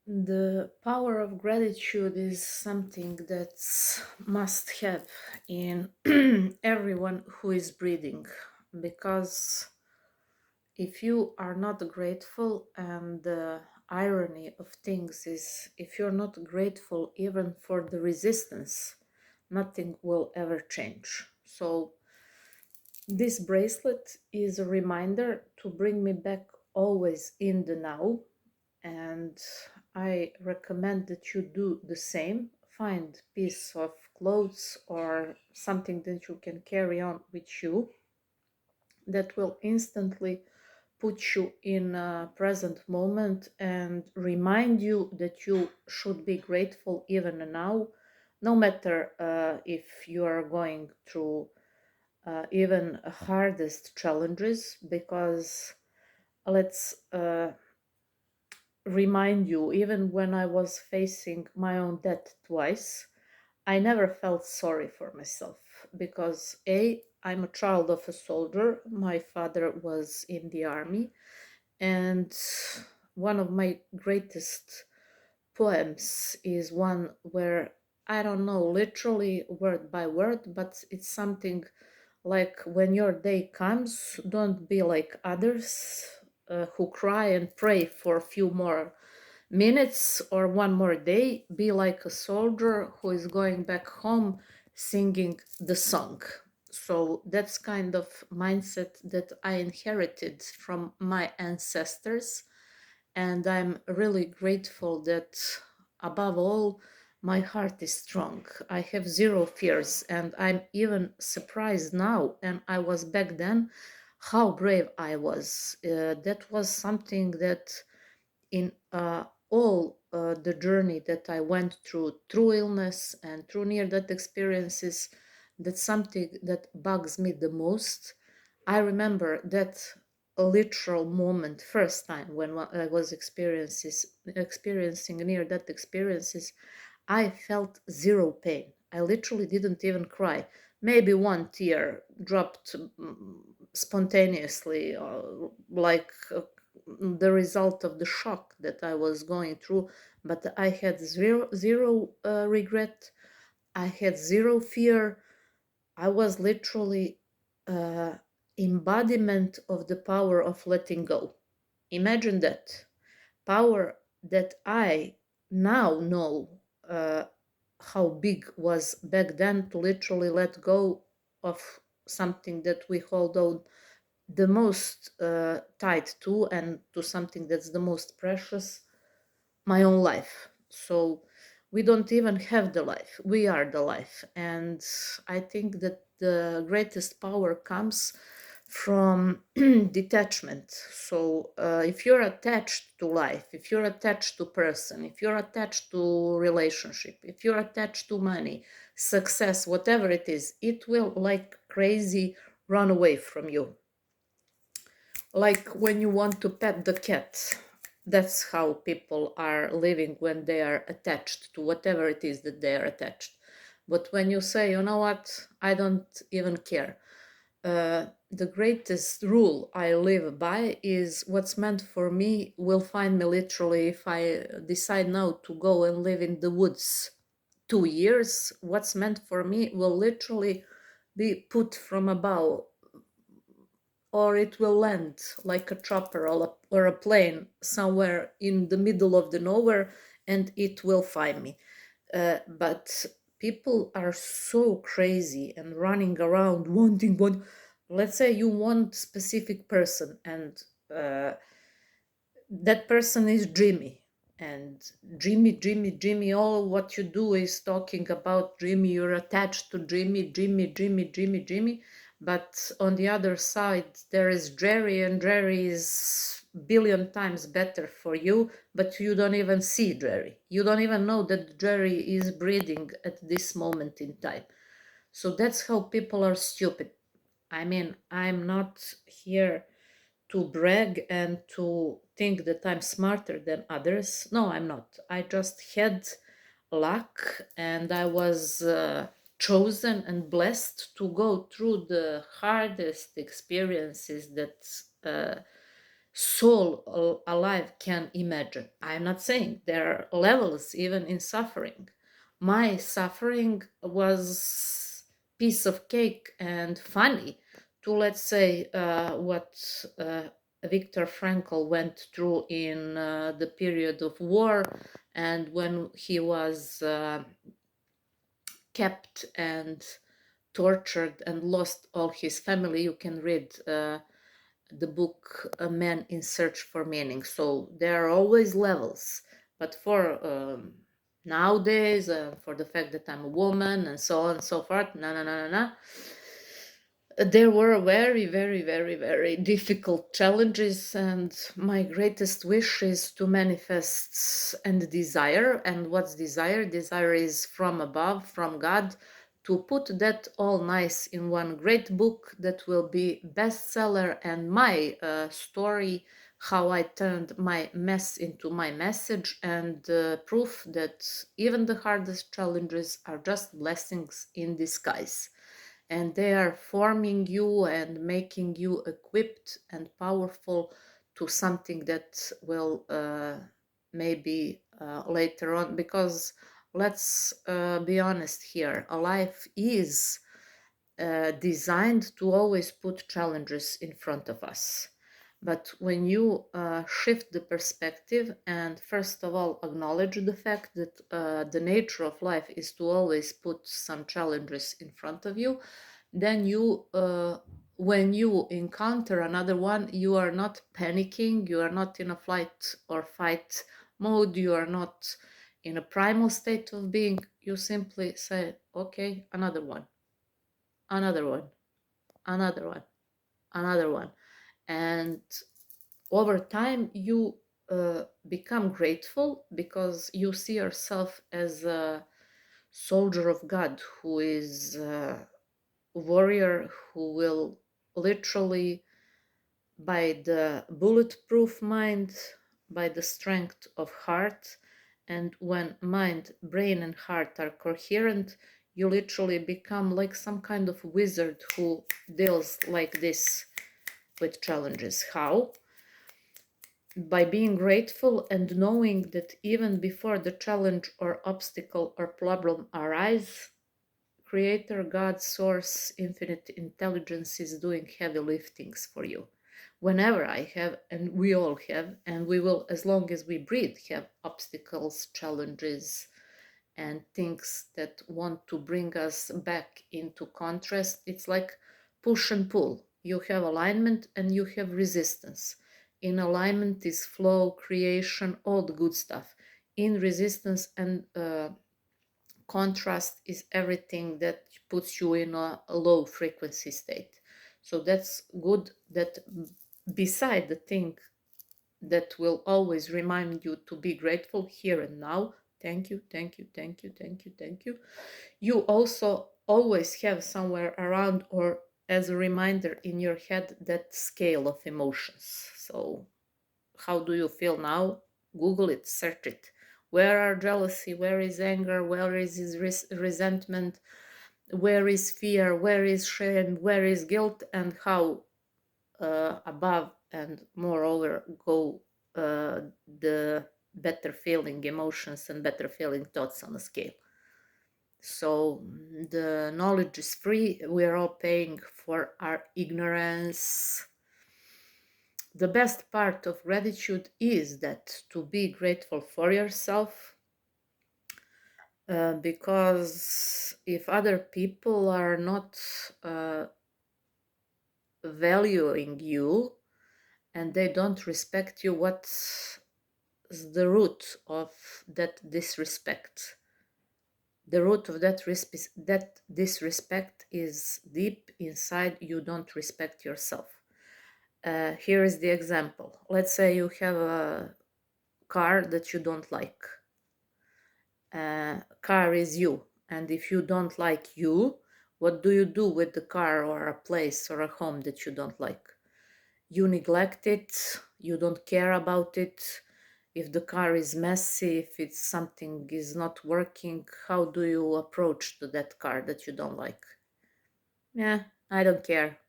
The power of gratitude is something that's must have in everyone who is breathing, because if you are not grateful, and the irony of things is, if you're not grateful even for the resistance, nothing will ever change. So this bracelet is a reminder to bring me back always in the now, and I recommend that you do the same. Find piece of clothes or something that you can carry on with you that will instantly put you in a present moment and remind you that you should be grateful even now, no matter if you are going through even hardest challenges. Because let's remind you, even when I was facing my own death twice, I never felt sorry for myself, because I'm a child of a soldier. My father was in the army, and one of my greatest poems is one where, I don't know literally word by word, but it's something like, when your day comes, don't be like others who cry and pray for a few more minutes or one more day. Be like a soldier who is going back home singing the song. So that's kind of mindset that I inherited from my ancestors, and I'm really grateful that, above all, my heart is strong. I have zero fears, and I'm even surprised now, and I was back then, how brave I was. That was something that, in all the journey that I went through illness and through near death experiences, that's something that bugs me the most. I remember that a literal moment, first time when I was experiencing near death experiences, I felt zero pain. I literally didn't even cry. Maybe one tear dropped spontaneously, like the result of the shock that I was going through. But I had zero regret. I had zero fear. I was literally uh, embodiment of the power of letting go. Imagine that power that I now know uh, how big was back then, to literally let go of something that we hold on the most tied to, and to something that's the most precious, my own life. So we don't even have the life, we are the life. And I think that the greatest power comes from detachment. So if you're attached to life, if you're attached to person, if you're attached to relationship, if you're attached to money, success, whatever it is, it will like crazy run away from you. Like when you want to pet the cat, that's how people are living when they are attached to whatever it is that they are attached. But when you say, you know what, I don't even care, the greatest rule I live by is, what's meant for me will find me. Literally, if I decide now to go and live in the woods 2 years, what's meant for me will literally be put from above, or it will land like a chopper or a plane somewhere in the middle of the nowhere, and it will find me. But people are so crazy and running around wanting one. Let's say you want specific person, and uh, that person is Jimmy. And Jimmy, all what you do is talking about Jimmy. You're attached to Jimmy. But on the other side, there is Jerry, and Jerry is billion times better for you, but you don't even see Jerry. You don't even know that Jerry is breathing at this moment in time. So that's how people are stupid. I mean, I'm not here to brag and to think that I'm smarter than others. No, I'm not. I just had luck, and I was chosen and blessed to go through the hardest experiences that soul alive can imagine. I'm not saying there are levels even in suffering. My suffering was piece of cake and funny to, let's say, what Viktor Frankl went through in the period of war, and when he was kept and tortured and lost all his family. You can read the book A Man in Search for Meaning. So there are always levels. But for nowadays, for the fact that I'm a woman and so on and so forth, there were very, very, very, very difficult challenges, and my greatest wish is to manifest and desire. And what's desire? Desire is from above, from God, to put that all nice in one great book that will be bestseller, and my story, how I turned my mess into my message, and proof that even the hardest challenges are just blessings in disguise, and they are forming you and making you equipped and powerful to something that will maybe later on, because let's be honest here, a life is designed to always put challenges in front of us. But when you shift the perspective and first of all acknowledge the fact that the nature of life is to always put some challenges in front of you, then you, when you encounter another one, you are not panicking, you are not in a flight or fight mode, you are not in a primal state of being. You simply say, okay, another one, another one, another one, another one. And over time, you become grateful because you see yourself as a soldier of God who is a warrior who will literally, by the bulletproof mind, by the strength of heart, and when mind, brain, and heart are coherent, you literally become like some kind of wizard who deals like this with challenges. How? By being grateful and knowing that even before the challenge or obstacle or problem arise, Creator, God, Source, Infinite Intelligence is doing heavy liftings for you. Whenever I have, and we all have, and we will, as long as we breathe, have obstacles, challenges, and things that want to bring us back into contrast. It's like push and pull. You have alignment and you have resistance. In alignment is flow, creation, all the good stuff. In resistance and contrast is everything that puts you in a low frequency state. So that's good, that beside the thing that will always remind you to be grateful here and now, thank you, thank you, thank you, thank you, thank you, you also always have somewhere around or as a reminder in your head that scale of emotions. So how do you feel now? Google it, search it. Where are jealousy? Where is anger? Where is resentment? Where is fear? Where is shame? Where is guilt? And how above and moreover go the better feeling emotions and better feeling thoughts on a scale. So the knowledge is free. We're all paying for our ignorance. The best part of gratitude is that to be grateful for yourself, because if other people are not valuing you and they don't respect you, what's the root of that disrespect? The root of that disrespect is deep inside. You don't respect yourself. Here is the example. Let's say you have a car that you don't like. Car is you, and if you don't like you, what do you do with the car or a place or a home that you don't like? You neglect it, you don't care about it. If the car is messy, if it's something is not working, how do you approach to that car that you don't like? Yeah, I don't care.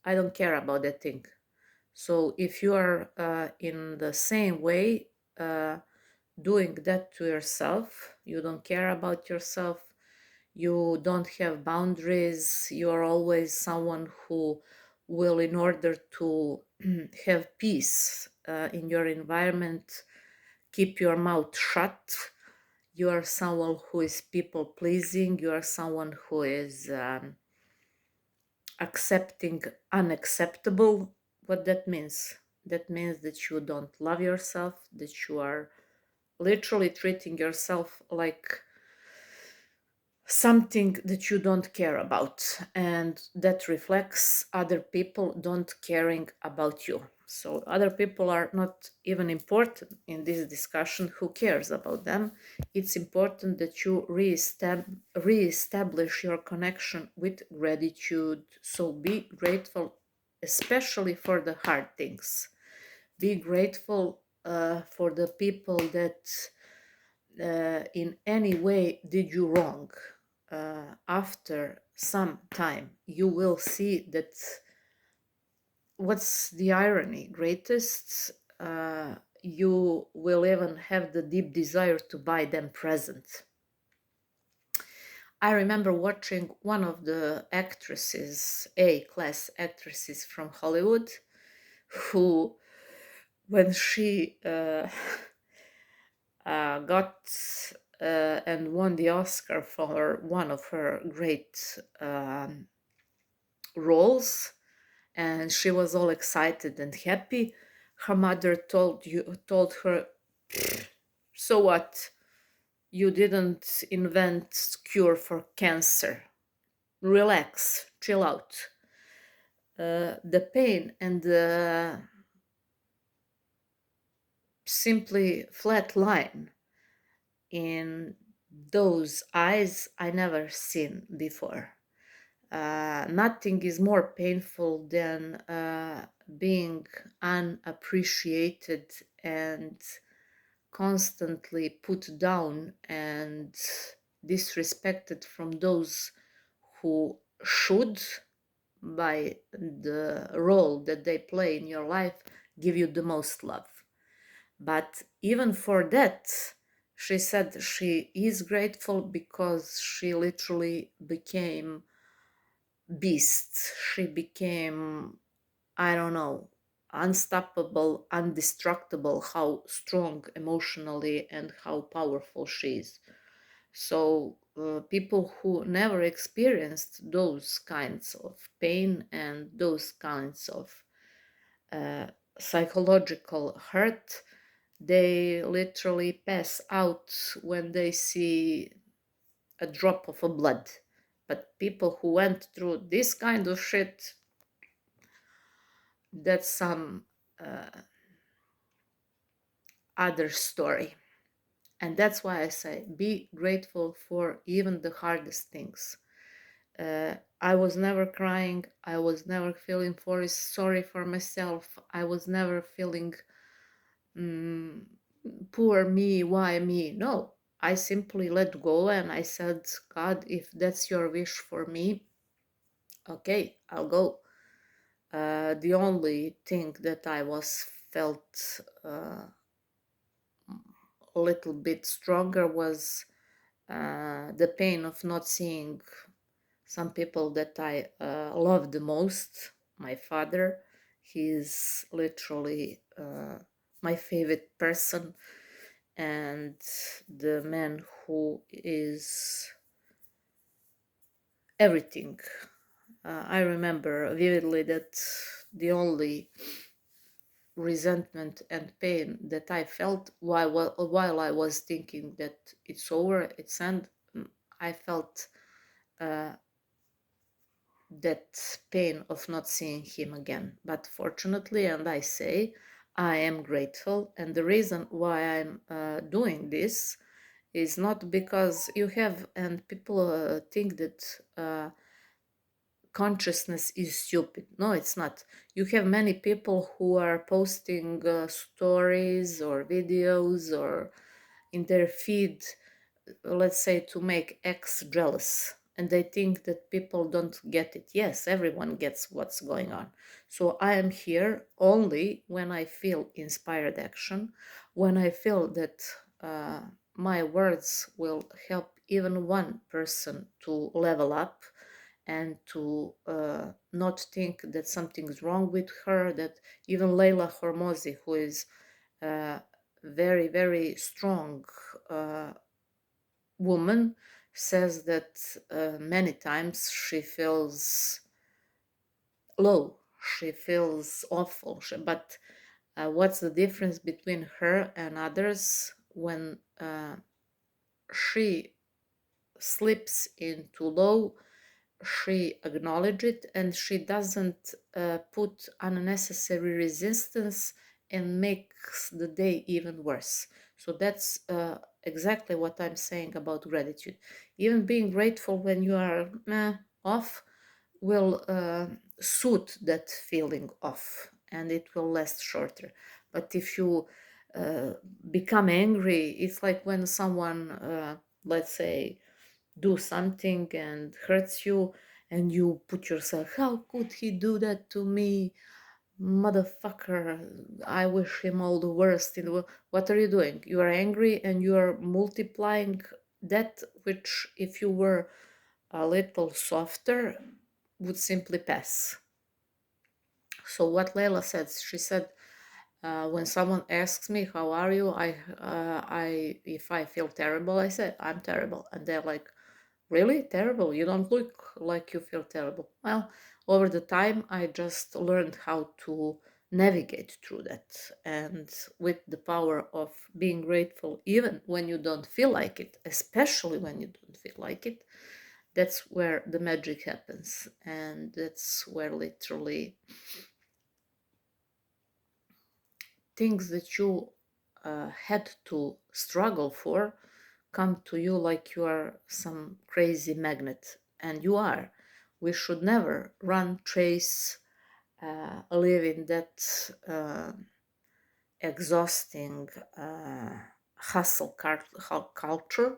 I don't care about that thing. So if you are in the same way doing that to yourself, you don't care about yourself, you don't have boundaries, you are always someone who will, in order to have peace in your environment, keep your mouth shut. You are someone who is people pleasing, you are someone who is accepting unacceptable. What that means? That means that you don't love yourself, that you are literally treating yourself like something that you don't care about, and that reflects other people don't caring about you. So other people are not even important in this discussion. Who cares about them? It's important that you reestablish your connection with gratitude. So be grateful, especially for the hard things. Be grateful for the people that in any way did you wrong. After some time, you will see that what's the irony greatest, you will even have the deep desire to buy them present. I remember watching one of the actresses, A-class actresses from Hollywood, who, when she got and won the Oscar for one of her great roles, and she was all excited and happy. Her mother told her, "So what? You didn't invent cure for cancer. Relax, chill out." The pain and the simply flat line in those eyes I never seen before. Nothing is more painful than being unappreciated and constantly put down and disrespected from those who should, by the role that they play in your life, give you the most love. But even for that, she said she is grateful because she literally became beast. She became, I don't know, unstoppable, indestructible, how strong emotionally and how powerful she is. So people who never experienced those kinds of pain and those kinds of uh, psychological hurt, they literally pass out when they see a drop of a blood. But people who went through this kind of shit, that's some other story. And that's why I say be grateful for even the hardest things. I was never crying. I was never feeling sorry for myself. I was never feeling poor me, why me? No, I simply let go and I said, God, if that's your wish for me, okay, I'll go. The only thing that I was felt a little bit stronger was the pain of not seeing some people that I love the most. My father, he's literally my favorite person, and the man who is everything. I remember vividly that the only resentment and pain that I felt while I was thinking that it's over, it's end, I felt that pain of not seeing him again. But fortunately, and I say, I am grateful. And the reason why I'm doing this is not because you have, and people think that consciousness is stupid. No, it's not. You have many people who are posting stories or videos or in their feed, let's say, to make X jealous. and they think that people don't get it. Yes, everyone gets what's going on. So I am here only when I feel inspired action, when I feel that uh, my words will help even one person to level up and to not think that something's wrong with her, that even Leila Hormozi, who is very, very strong woman, says that many times she feels low, she feels awful. But what's the difference between her and others? When she slips into low, she acknowledges it and she doesn't put unnecessary resistance and makes the day even worse. So that's exactly what I'm saying about gratitude. Even being grateful when you are off will suit that feeling off, and it will last shorter. But if you uh, become angry, it's like when someone, let's say, do something and hurts you, and you put yourself, how could he do that to me, motherfucker, I wish him all the worst in the world. What are you doing? You are angry and you are multiplying that, which if you were a little softer would simply pass. So what Leila said, she said, when someone asks me how are you, I if I feel terrible, I say I'm terrible, and they're like, really terrible? You don't look like you feel terrible. Well, over the time, I just learned how to navigate through that. And with the power of being grateful, even when you don't feel like it, especially when you don't feel like it, that's where the magic happens. And that's where literally things that you had to struggle for come to you like you are some crazy magnet, and you are. We should never run, chase, live in that exhausting hustle culture.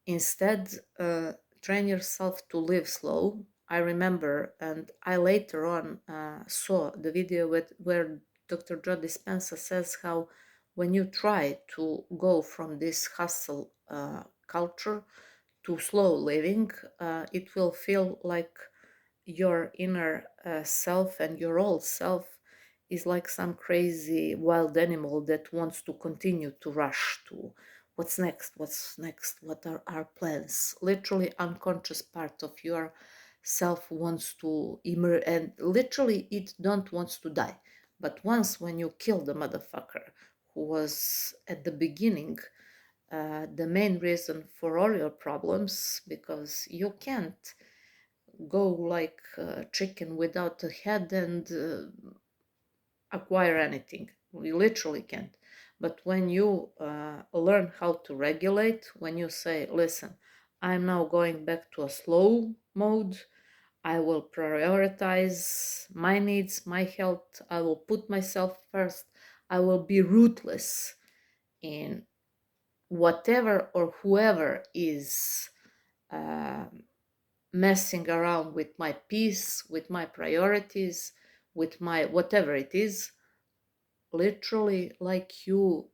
Instead, train yourself to live slow. I remember, and I later on saw the video where Dr. Joe Dispenza says how when you try to go from this hustle culture to slow living, it will feel like your inner self and your old self is like some crazy wild animal that wants to continue to rush to what's next, what are our plans. Literally unconscious part of your self wants to emerge, and literally it don't wants to die. But once when you kill the motherfucker who was at the beginning the main reason for all your problems, because you can't go like a chicken without a head and acquire anything. We literally can't. But when you learn how to regulate, when you say, listen, I'm now going back to a slow mode, I will prioritize my needs, my health, I will put myself first, I will be ruthless in whatever or whoever is uh, messing around with my peace, with my priorities, with my whatever it is, literally like you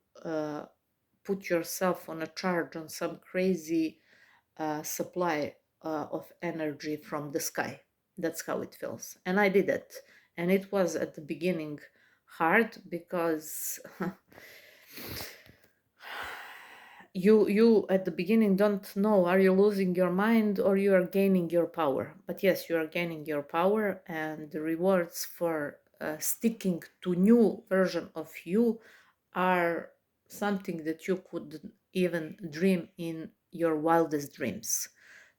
put yourself on a charge on some crazy supply of energy from the sky. That's how it feels. And I did it. And it was at the beginning hard because you at the beginning don't know, are you losing your mind or you are gaining your power? But yes, you are gaining your power, and the rewards for sticking to new version of you are something that you could even dream in your wildest dreams.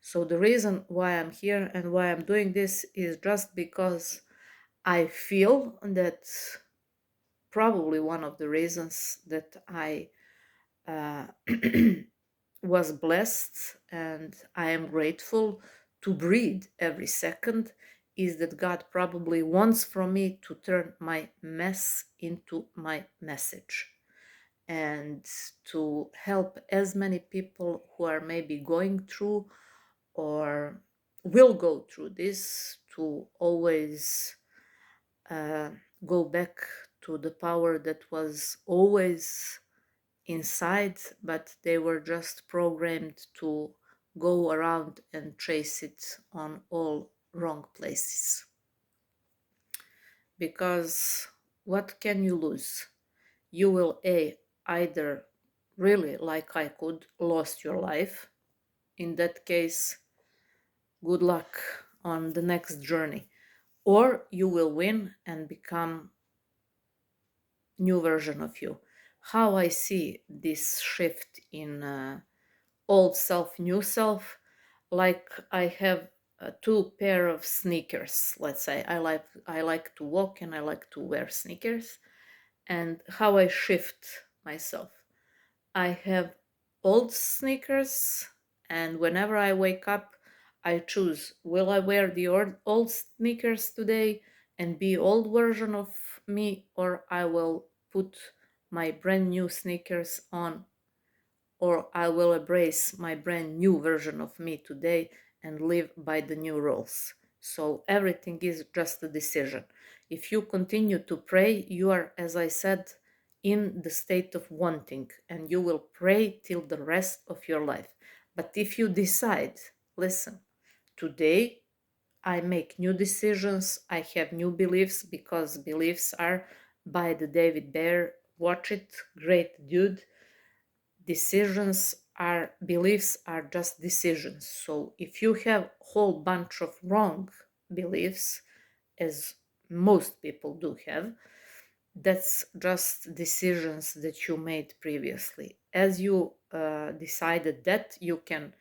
So the reason why I'm here and why I'm doing this is just because I feel that probably one of the reasons that I uh, was blessed and I am grateful to breathe every second is that God probably wants from me to turn my mess into my message and to help as many people who are maybe going through or will go through this, to always uh, go back to the power that was always inside, but they were just programmed to go around and chase it on all wrong places. Because what can you lose? You will either really, like I could, lost your life. In that case, good luck on the next journey. Or you will win and become new version of you. How I see this shift in old self, new self, like I have two pair of sneakers. Let's say I like to walk and I like to wear sneakers, and how I shift myself. I have old sneakers, and whenever I wake up, I choose, will I wear the old sneakers today and be old version of me, or I will put my brand new sneakers on, or I will embrace my brand new version of me today and live by the new rules. So everything is just a decision. If you continue to pray, you are, as I said, in the state of wanting, and you will pray till the rest of your life. But if you decide, listen, today I make new decisions, I have new beliefs, because beliefs are by the David Bear. Watch it, great dude. Decisions are, beliefs are just decisions. So if you have a whole bunch of wrong beliefs, as most people do have, that's just decisions that you made previously. As you decided that, you can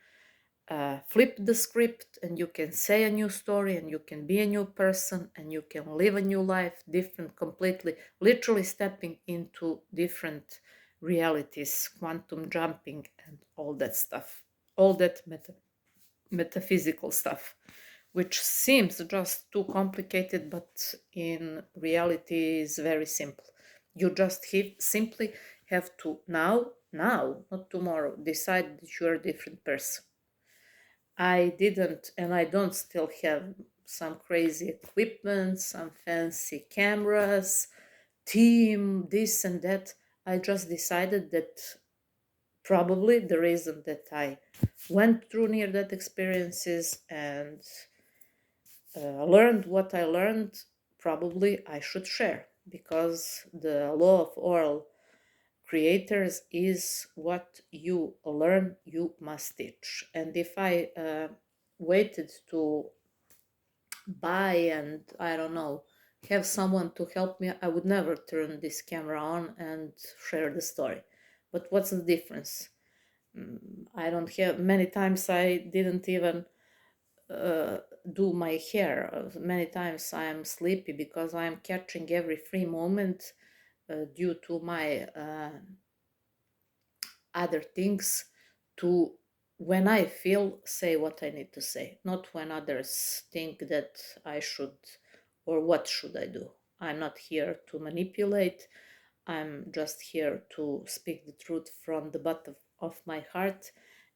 flip the script and you can say a new story and you can be a new person and you can live a new life, different completely, literally stepping into different realities, quantum jumping, and all that stuff, all that metaphysical stuff, which seems just too complicated, but in reality is very simple. You just simply have to now, not tomorrow, decide that you're a different person. I didn't, and I don't still have some crazy equipment, some fancy cameras, team, this and that. I just decided that probably the reason that I went through near death experiences and learned what I learned, probably I should share, because the law of oral creators is what you learn, you must teach. And if I waited to buy and, I don't know, have someone to help me, I would never turn this camera on and share the story. But what's the difference? I don't have, many times I didn't even do my hair. Many times I am sleepy because I am catching every free moment due to my other things, to, when I feel, say what I need to say, not when others think that I should, or what should I do. I'm not here to manipulate. I'm just here to speak the truth from the bottom of my heart.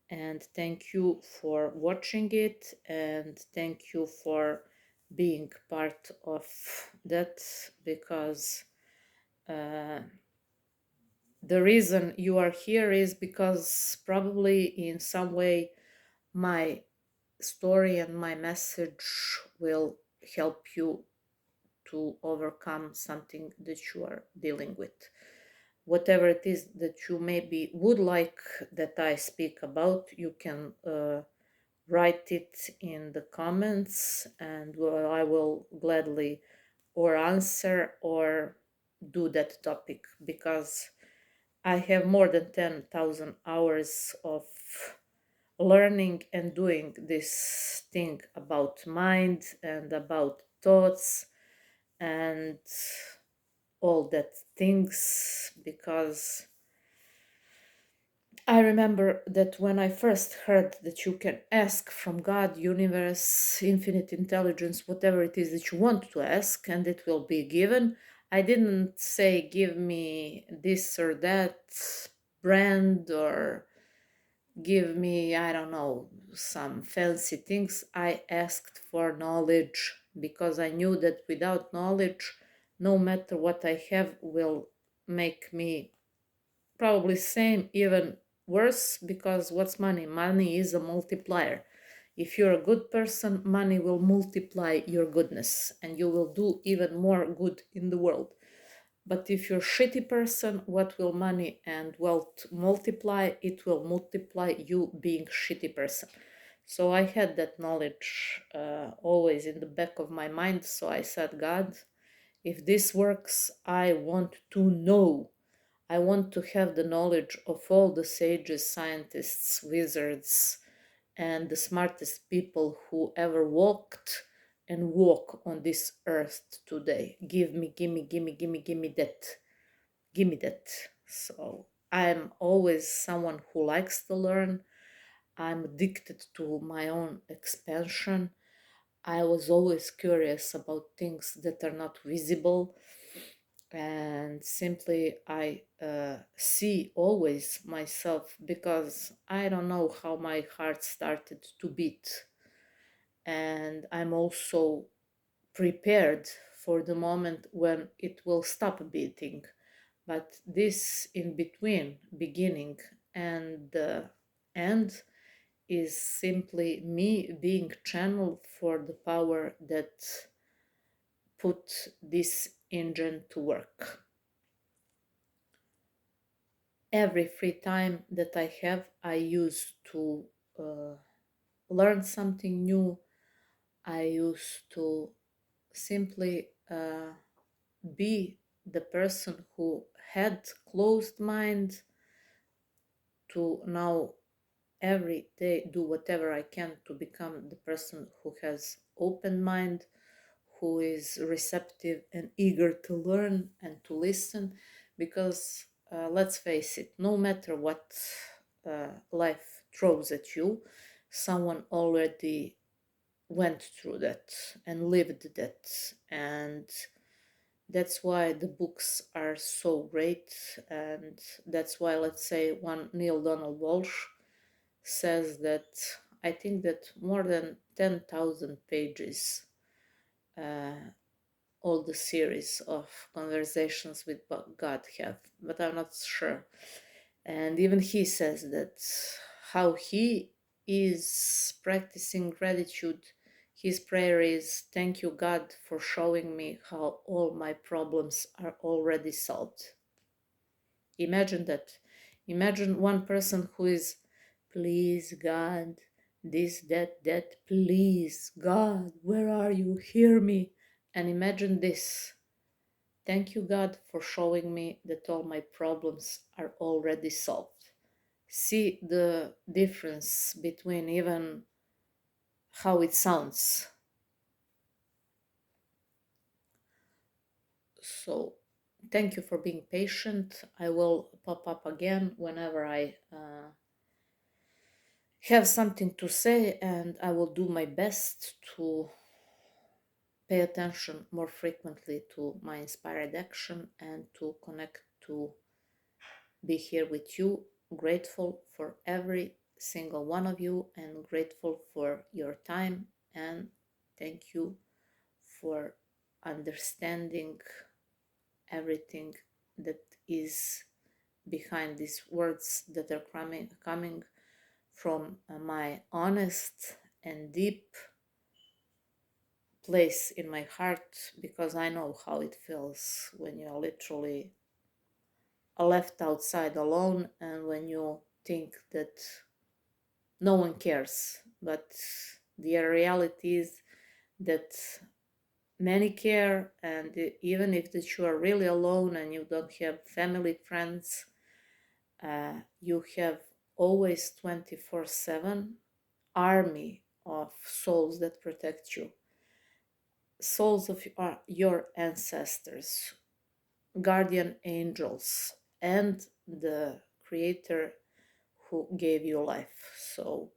And thank you for watching it, and thank you for being part of that, because uh, the reason you are here is because probably in some way my story and my message will help you to overcome something that you are dealing with. Whatever it is that you maybe would like that I speak about, you can write it in the comments, and I will gladly or answer or do that topic, because I have more than 10,000 hours of learning and doing this thing about mind and about thoughts and all that things. Because I remember that when I first heard that you can ask from God, universe, infinite intelligence, whatever it is that you want to ask, and it will be given, I didn't say, give me this or that brand or give me, I don't know, some fancy things. I asked for knowledge because I knew that without knowledge, no matter what I have, will make me probably same, even worse, because what's money? Money is a multiplier. If you're a good person, money will multiply your goodness and you will do even more good in the world. But if you're a shitty person, what will money and wealth multiply? It will multiply you being shitty person. So I had that knowledge always in the back of my mind. So I said, God, if this works, I want to know. I want to have the knowledge of all the sages, scientists, wizards, and the smartest people who ever walked and walk on this earth today. Give me, give me, give me, give me, give me that. Give me that. So I'm always someone who likes to learn. I'm addicted to my own expansion. I was always curious about things that are not visible, and simply I see always myself, because I don't know how my heart started to beat, and I'm also prepared for the moment when it will stop beating. But this in between beginning and the end is simply me being channeled for the power that put this engine to work. Every free time that I have, I use to uh, learn something new. I used to simply be the person who had closed mind to now every day do whatever I can to become the person who has open mind, who is receptive and eager to learn and to listen. Because let's face it, no matter what life throws at you, someone already went through that and lived that. And that's why the books are so great. And that's why, let's say, one Neil Donald Walsh says that I think that more than 10,000 pages, uh, all the series of conversations with God have, but I'm not sure. And even he says that how he is practicing gratitude. His prayer is, thank you, God, for showing me how all my problems are already solved. Imagine that. Imagine one person who is, please, God, this, that, please, God, where are you? Hear me. And imagine this. Thank you, God, for showing me that all my problems are already solved. See the difference between even how it sounds. So, thank you for being patient. I will pop up again whenever I have something to say, and I will do my best to pay attention more frequently to my inspired action and to connect to be here with you. Grateful for every single one of you and grateful for your time, and thank you for understanding everything that is behind these words that are coming from my honest and deep place in my heart, because I know how it feels when you're literally left outside alone and when you think that no one cares. But the reality is that many care, and even if that you are really alone and you don't have family, friends, you have always 24/7 army of souls that protect you, souls of your ancestors, guardian angels, and the creator who gave you life. So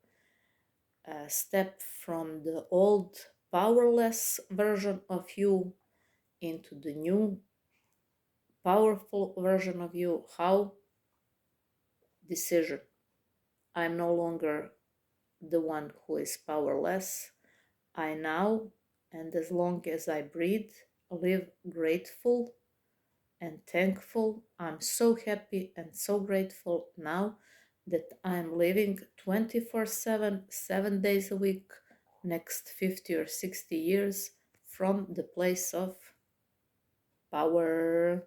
step from the old powerless version of you into the new powerful version of you. How? Decision. I'm no longer the one who is powerless. I now, and as long as I breathe, live grateful and thankful. I'm so happy and so grateful now that I'm living 24/7, 7 days a week, next 50 or 60 years from the place of power.